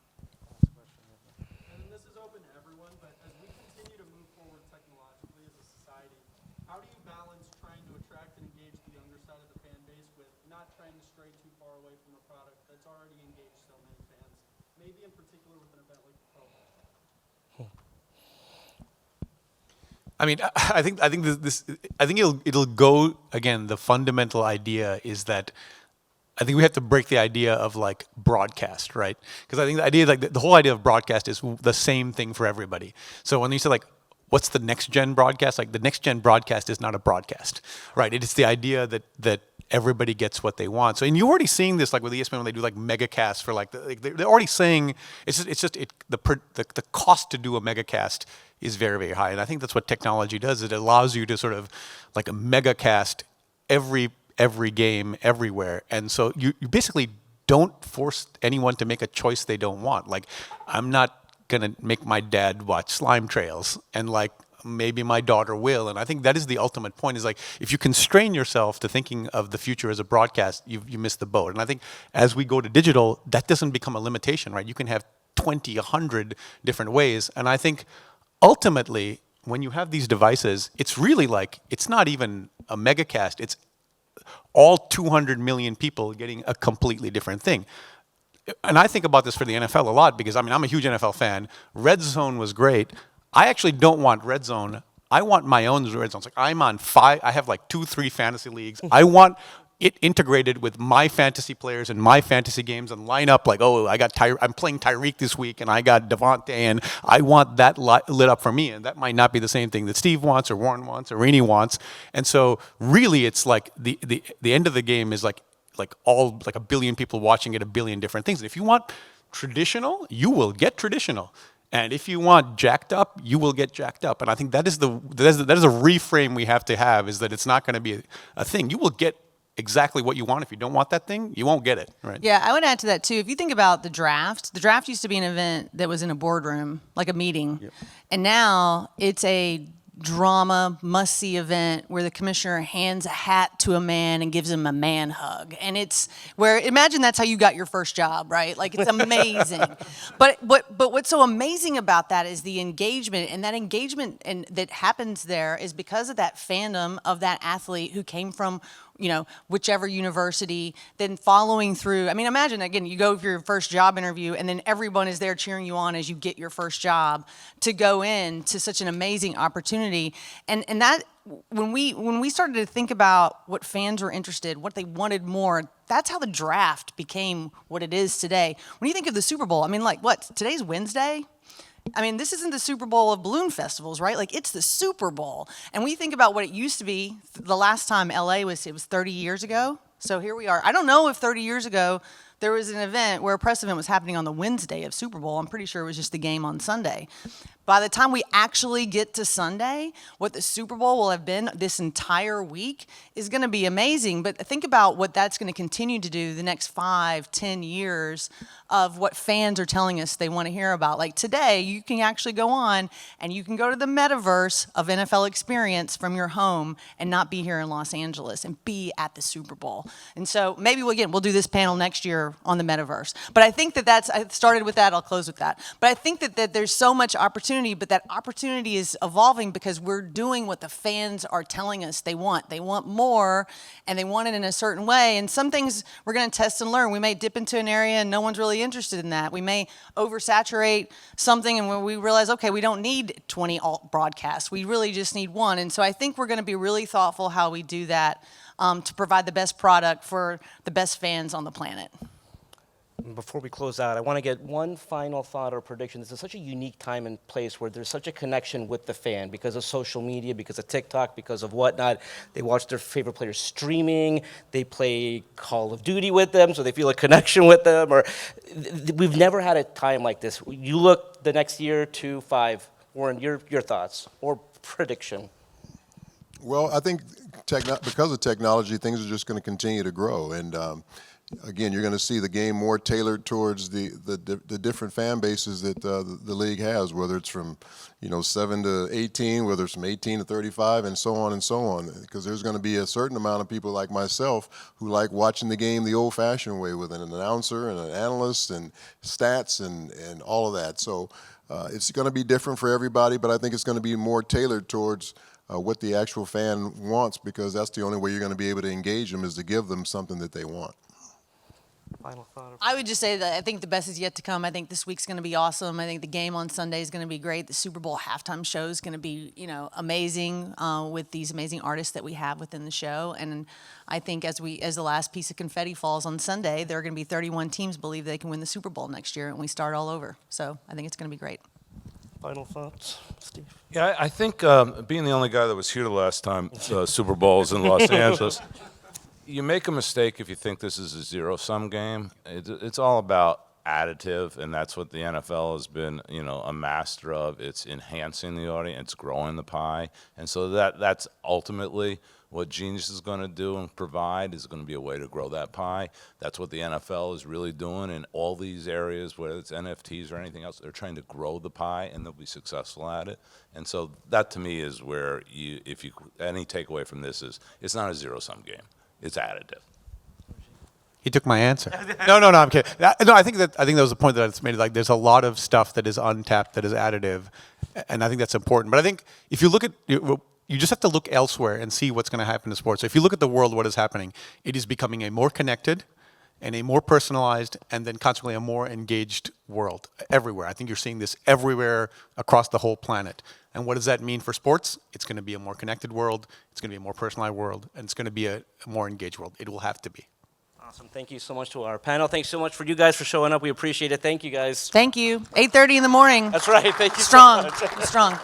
And this is open to everyone, but as we continue to move forward technologically as a society, how do you balance trying to attract and engage the younger side of the fan base with not trying to stray too far away from a product that's already engaged so many fans, maybe in particular with an event like the Pro Bowl? I mean, I think it'll go again. The fundamental idea is that I think we have to break the idea of like broadcast, right? Because I think the idea, like the whole idea of broadcast, is the same thing for everybody. So when you say like, what's the next gen broadcast? Like the next gen broadcast is not a broadcast, right? It is the idea that everybody gets what they want. So, and you're already seeing this, like with ESPN when they do like mega casts for they're already saying the cost to do a mega cast is very, very high. And I think that's what technology does. It allows you to sort of like a mega cast every game everywhere. And so you basically don't force anyone to make a choice they don't want. Like, I'm not gonna make my dad watch Slime Trails, and like maybe my daughter will. And I think that is the ultimate point, is like, if you constrain yourself to thinking of the future as a broadcast, you miss the boat. And I think as we go to digital, that doesn't become a limitation, right? You can have 20, 100 different ways. And I think ultimately, when you have these devices, it's really like, it's not even a megacast, it's all 200 million people getting a completely different thing. And I think about this for the NFL a lot, because I mean, I'm a huge NFL fan. Red Zone was great. I actually don't want Red Zone. I want my own Red Zones. Like, I'm on 5, I have like 2, 3 fantasy leagues. I want it integrated with my fantasy players and my fantasy games, and line up like, oh, I'm playing Tyreek this week, and I got Devontae, and I want that lit up for me. And that might not be the same thing that Steve wants, or Warren wants, or Renie wants. And so really, it's like the end of the game is like all like a billion people watching it, a billion different things. And if you want traditional, you will get traditional. And if you want jacked up, you will get jacked up. And I think that is a reframe we have to have, is that it's not going to be a thing. You will get exactly what you want. If you don't want that thing, you won't get it, right? Yeah, I would add to that too. If you think about the draft used to be an event that was in a boardroom, like a meeting. Yep. And now it's a drama, must-see event where the commissioner hands a hat to a man and gives him a man hug. And it's where, imagine that's how you got your first job, right? Like, it's amazing. But what's so amazing about that is the engagement, and that engagement and that happens there is because of that fandom of that athlete who came from, whichever university, then following through. I mean, imagine, again, you go for your first job interview, and then everyone is there cheering you on as you get your first job, to go in to such an amazing opportunity. And that, when we started to think about what fans were interested, what they wanted more, that's how the draft became what it is today. When you think of the Super Bowl, I mean, like, what, today's Wednesday? I mean, this isn't the Super Bowl of balloon festivals, right? Like, it's the Super Bowl. And we think about what it used to be. The last time LA was, it was 30 years ago. So here we are. I don't know if 30 years ago there was an event where a press event was happening on the Wednesday of Super Bowl. I'm pretty sure it was just the game on Sunday. By the time we actually get to Sunday, what the Super Bowl will have been this entire week is going to be amazing. But think about what that's going to continue to do the next 5, 10 years of what fans are telling us they want to hear about. Like today, you can actually go on and you can go to the metaverse of NFL experience from your home and not be here in Los Angeles and be at the Super Bowl. And so maybe we'll do this panel next year on the metaverse. But I think I started with that, I'll close with that. But I think that there's so much opportunity, but that opportunity is evolving because we're doing what the fans are telling us they want. They want more, and they want it in a certain way. And some things we're going to test and learn. We may dip into an area and no one's really interested in that. We may oversaturate something and when we realize, okay, we don't need 20 alt broadcasts. We really just need one. And so I think we're going to be really thoughtful how we do that to provide the best product for the best fans on the planet. Before we close out, I want to get one final thought or prediction. This is such a unique time and place where there's such a connection with the fan because of social media, because of TikTok, because of whatnot. They watch their favorite players streaming. They play Call of Duty with them, so they feel a connection with them. Or we've never had a time like this. You look the next year, 2, 5. Warren, your thoughts or prediction? Well, I think because of technology, things are just going to continue to grow. And again, you're going to see the game more tailored towards the different fan bases that the league has, whether it's from 7 to 18, whether it's from 18 to 35, and so on and so on. Because there's going to be a certain amount of people like myself who like watching the game the old-fashioned way with an announcer and an analyst and stats and all of that. So it's going to be different for everybody, but I think it's going to be more tailored towards what the actual fan wants, because that's the only way you're going to be able to engage them is to give them something that they want. Final thought? I would just say that I think the best is yet to come. I think this week's going to be awesome. I think the game on Sunday is going to be great. The Super Bowl halftime show is going to be, amazing with these amazing artists that we have within the show. And I think as the last piece of confetti falls on Sunday, there are going to be 31 teams believe they can win the Super Bowl next year, and we start all over. So I think it's going to be great. Final thoughts, Steve? Yeah, I think being the only guy that was here the last time Super Bowls in Los Angeles, you make a mistake if you think this is a zero-sum game. It's all about additive, and that's what the NFL has been, a master of. It's enhancing the audience, it's growing the pie, and so that's ultimately what Genius is going to do and provide is going to be a way to grow that pie. That's what the NFL is really doing in all these areas, whether it's NFTs or anything else. They're trying to grow the pie, and they'll be successful at it. And so that, to me, is where any takeaway from this is it's not a zero-sum game. It's additive. He took my answer. No, I'm kidding. I think that was the point that it's made. Like, there's a lot of stuff that is untapped, that is additive, and I think that's important. But I think if you look at, you just have to look elsewhere and see what's going to happen to sports. So if you look at the world, what is happening? It is becoming a more connected and a more personalized and then consequently a more engaged world everywhere. I think you're seeing this everywhere across the whole planet. And what does that mean for sports? It's going to be a more connected world, it's going to be a more personalized world, and it's going to be a more engaged world. It will have to be. Awesome. Thank you so much to our panel. Thanks so much for you guys for showing up. We appreciate it. Thank you, guys. Thank you. 8:30 in the morning. That's right. Thank you Strong. so much. Strong.